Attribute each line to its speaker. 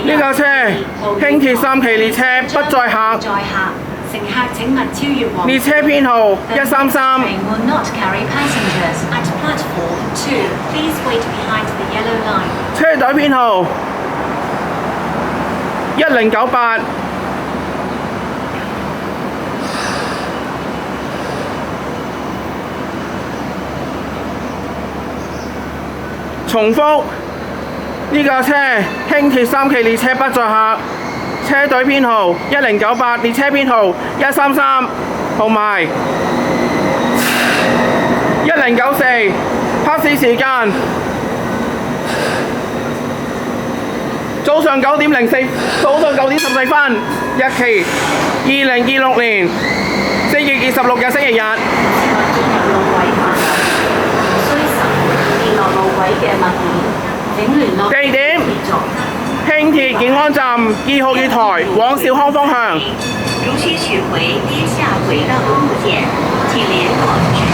Speaker 1: 呢架車輕鐵3期列車不載客。
Speaker 2: 乘客請勿超越黃線。
Speaker 1: 列車編號133。
Speaker 2: Train will not carry passengers at platform 2. Please wait behind the yellow line.
Speaker 1: 車隊編號1098。重複，呢架車輕鐵3期列車不載客。車隊編號1098，列車編號133，同埋1094，巴士時間早上9點14分，日期2026年4月26日星期日。地點：輕鐵景安站2號月台往兆康方向。
Speaker 2: 如需取回跌下軌道公路線，請聯絡。